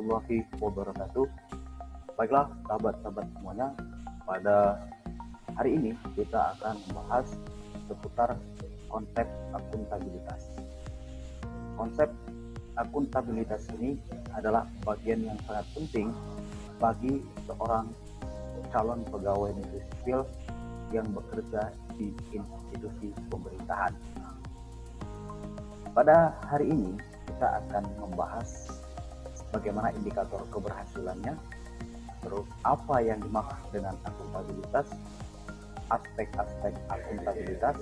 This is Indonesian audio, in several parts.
warahmatullahi wabarakatuh. Baiklah sahabat-sahabat semuanya, pada hari ini kita akan membahas seputar konsep akuntabilitas. Konsep akuntabilitas ini adalah bagian yang sangat penting bagi seorang calon pegawai negeri sipil yang bekerja di institusi pemerintahan. Pada hari ini kita akan membahas bagaimana indikator keberhasilannya, terus apa yang dimaksud dengan akuntabilitas, aspek-aspek akuntabilitas,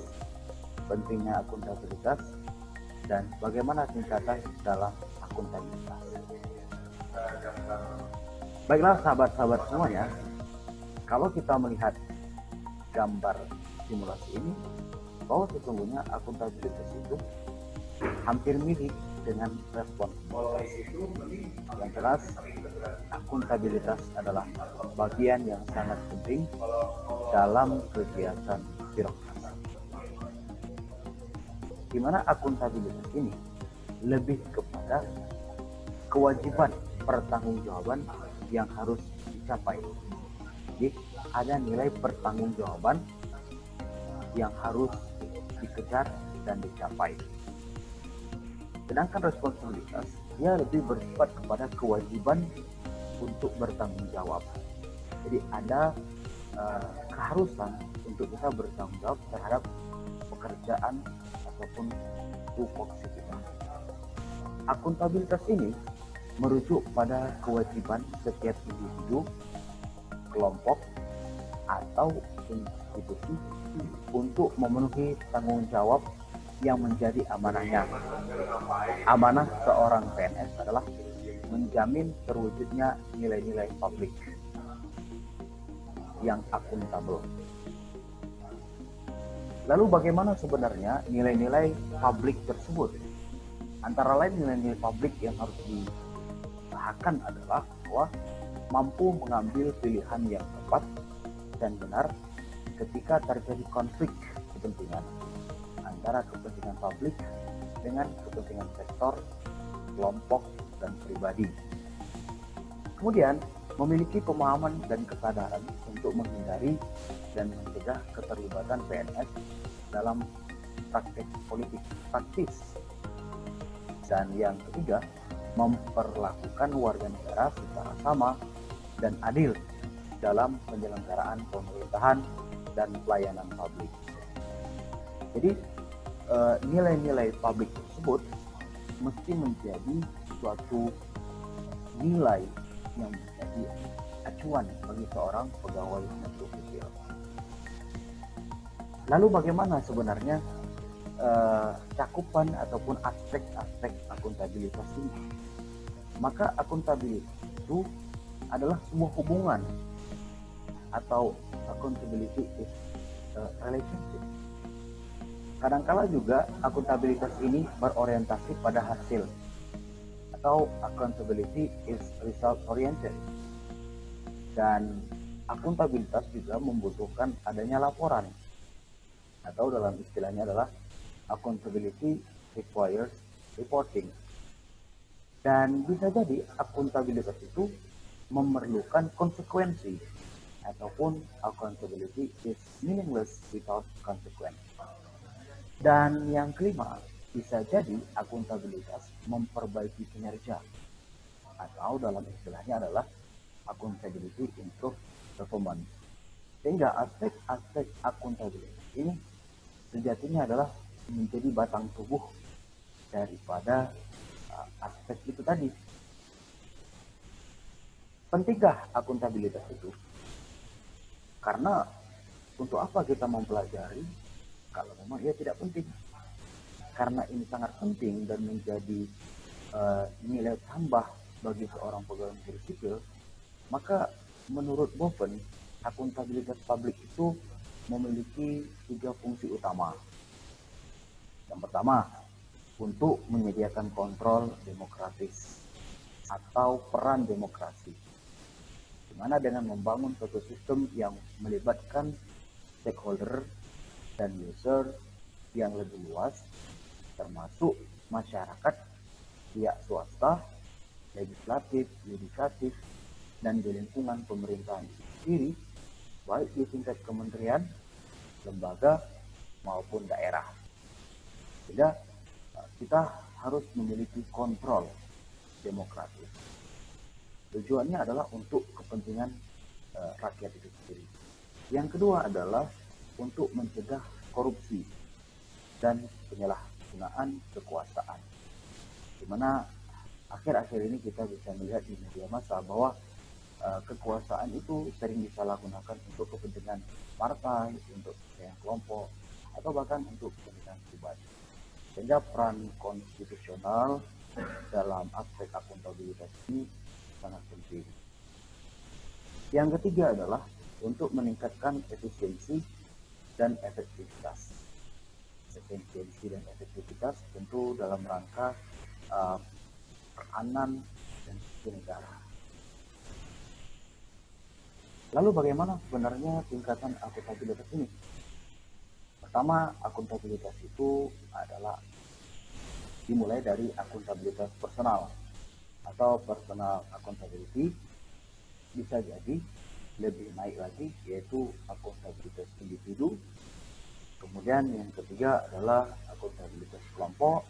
pentingnya akuntabilitas, dan bagaimana tingkatan dalam akuntabilitas. Baiklah sahabat-sahabat semuanya, kalau kita melihat gambar simulasi ini, bahwa sesungguhnya akuntabilitas itu hampir mirip dengan responsibilitas. Yang jelas, akuntabilitas adalah bagian yang sangat penting dalam kegiatan birokrasi. Di mana akuntabilitas ini lebih kepada kewajiban pertanggungjawaban yang harus dicapai. Jadi ada nilai pertanggungjawaban yang harus dikejar dan dicapai. Sedangkan responsibilitas, dia lebih bersifat kepada kewajiban untuk bertanggung jawab. Jadi ada keharusan untuk kita bertanggung jawab terhadap pekerjaan ataupun tupoksi kita. Akuntabilitas ini merujuk pada kewajiban setiap individu, kelompok, atau institusi untuk memenuhi tanggung jawab yang menjadi amanahnya. Amanah seorang PNS adalah menjamin terwujudnya nilai-nilai publik yang akuntabel. Lalu bagaimana sebenarnya nilai-nilai publik tersebut? Antara lain nilai-nilai publik yang harus diusahakan adalah bahwa mampu mengambil pilihan yang tepat dan benar ketika terjadi konflik kepentingan antara kepentingan publik dengan kepentingan sektor, kelompok, dan pribadi. Kemudian, memiliki pemahaman dan kesadaran untuk menghindari dan mencegah keterlibatan PNS dalam praktik politik praktis. Dan yang ketiga, memperlakukan warga negara secara sama dan adil dalam penyelenggaraan pemerintahan dan pelayanan publik. Jadi, nilai-nilai publik tersebut mesti menjadi suatu nilai yang menjadi acuan bagi seorang pegawai negeri sipil. Lalu bagaimana sebenarnya cakupan ataupun aspek-aspek akuntabilitas ini? Maka akuntabilitas itu adalah sebuah hubungan atau accountability is a relationship. Kadangkala juga akuntabilitas ini berorientasi pada hasil atau accountability is result oriented. Dan akuntabilitas juga membutuhkan adanya laporan atau dalam istilahnya adalah accountability requires reporting. Dan bisa jadi akuntabilitas itu memerlukan konsekuensi ataupun accountability is meaningless without consequence. Dan yang kelima, bisa jadi akuntabilitas memperbaiki kinerja atau dalam istilahnya adalah accountability improve performance. Sehingga aspek-aspek akuntabilitas ini sejatinya adalah menjadi batang tubuh daripada aspek itu tadi. Pentingkah akuntabilitas itu? Karena untuk apa kita mempelajari kalau memang ia tidak penting? Karena ini sangat penting dan menjadi nilai tambah bagi seorang pegawai negeri sipil, maka menurut Boven, akuntabilitas publik itu memiliki 3 fungsi utama. Yang pertama, untuk menyediakan kontrol demokratis atau peran demokrasi, di mana dengan membangun suatu sistem yang melibatkan stakeholder dan user yang lebih luas, termasuk masyarakat, pihak swasta, legislatif, yudikatif, dan di lingkungan pemerintahan itu sendiri, baik di tingkat kementerian, lembaga, maupun daerah. Sehingga kita harus memiliki kontrol demokratis. Tujuannya adalah untuk kepentingan rakyat itu sendiri. Yang kedua adalah untuk mencegah korupsi dan penyalahgunaan kekuasaan. Di mana akhir-akhir ini kita bisa melihat di media massa bahwa kekuasaan itu sering disalahgunakan untuk kepentingan partai, untuk kepentingan kelompok, atau bahkan untuk kepentingan pribadi. Sehingga peran konstitusional dalam aspek akuntabilitas ini sangat penting. Yang ketiga adalah untuk meningkatkan efisiensi dan efektivitas. Efisiensi dan efektivitas tentu dalam rangka peranan dan sisi negara. Lalu bagaimana sebenarnya tingkatan akuntabilitas ini? Pertama, akuntabilitas itu adalah dimulai dari akuntabilitas personal atau personal accountability. Bisa jadi lebih naik lagi yaitu akuntabilitas individu. Kemudian yang ketiga adalah akuntabilitas kelompok.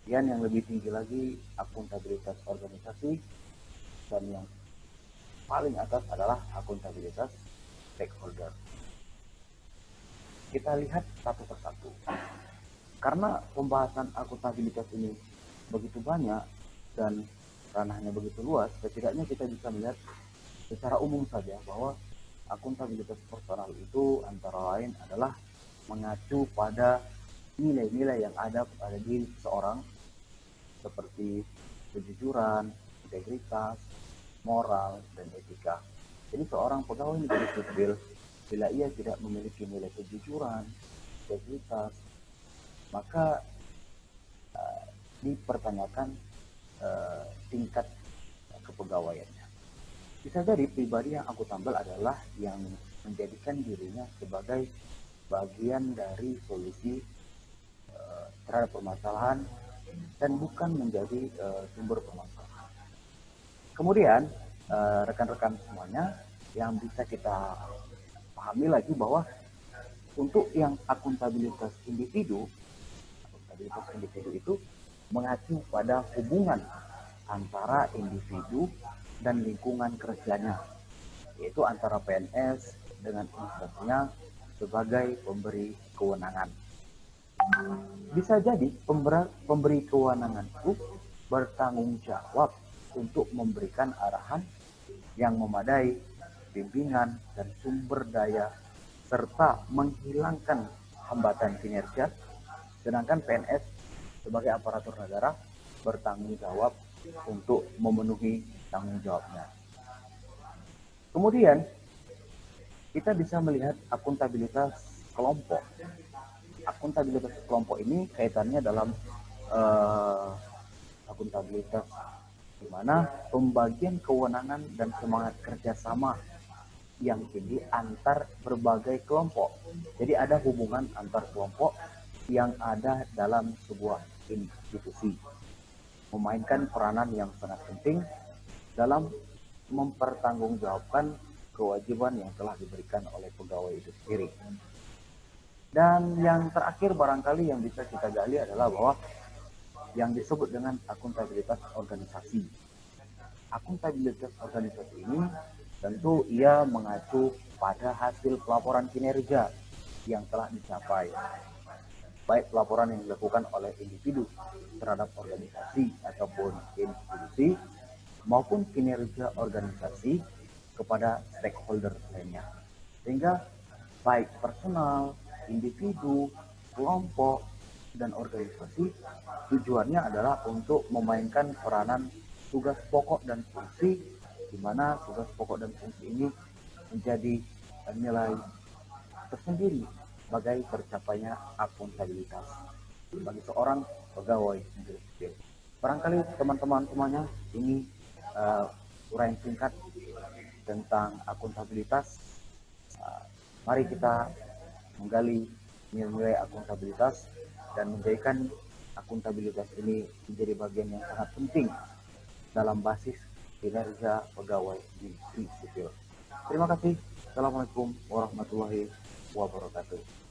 Dan yang lebih tinggi lagi akuntabilitas organisasi, dan yang paling atas adalah akuntabilitas stakeholder. Kita lihat satu persatu. Karena pembahasan akuntabilitas ini begitu banyak dan ranahnya begitu luas, setidaknya kita bisa melihat secara umum saja bahwa akuntabilitas personal itu antara lain adalah mengacu pada nilai-nilai yang ada pada diri seseorang seperti kejujuran, integritas, moral, dan etika. Jadi seorang pegawai negeri sipil bila ia tidak memiliki nilai kejujuran, integritas, maka dipertanyakan tingkat kepegawaiannya. Bisa jadi pribadi yang akuntabel adalah yang menjadikan dirinya sebagai bagian dari solusi terhadap permasalahan dan bukan menjadi sumber permasalahan. Kemudian rekan-rekan semuanya yang bisa kita pahami lagi bahwa untuk yang akuntabilitas individu itu mengacu pada hubungan antara individu dan lingkungan kerjanya, yaitu antara PNS dengan instansinya sebagai pemberi kewenangan. Bisa jadi pemberi kewenangan itu bertanggung jawab untuk memberikan arahan yang memadai, bimbingan dan sumber daya, serta menghilangkan hambatan kinerja, sedangkan PNS sebagai aparatur negara bertanggung jawab untuk memenuhi tanggung jawabnya. Kemudian kita bisa melihat akuntabilitas kelompok. Akuntabilitas kelompok ini kaitannya dalam akuntabilitas di mana pembagian kewenangan dan semangat kerjasama yang tinggi antar berbagai kelompok. Jadi ada hubungan antar kelompok yang ada dalam sebuah institusi, memainkan peranan yang sangat penting dalam mempertanggungjawabkan kewajiban yang telah diberikan oleh pegawai itu sendiri. Dan yang terakhir barangkali yang bisa kita gali adalah bahwa yang disebut dengan akuntabilitas organisasi. Akuntabilitas organisasi ini tentu ia mengacu pada hasil pelaporan kinerja yang telah dicapai, baik pelaporan yang dilakukan oleh individu terhadap organisasi ataupun institusi, maupun kinerja organisasi kepada stakeholder lainnya. Sehingga baik personal, individu, kelompok, dan organisasi tujuannya adalah untuk memainkan peranan tugas pokok dan fungsi, di mana tugas pokok dan fungsi ini menjadi nilai tersendiri sebagai tercapainya akuntabilitas bagi seorang pegawai negeri sipil. Barangkali teman-teman semuanya ini uraian singkat tentang akuntabilitas. Mari kita menggali nilai-nilai akuntabilitas dan menjadikan akuntabilitas ini menjadi bagian yang sangat penting dalam basis kinerja pegawai negeri sipil. Terima kasih. Assalamualaikum warahmatullahi wabarakatuh.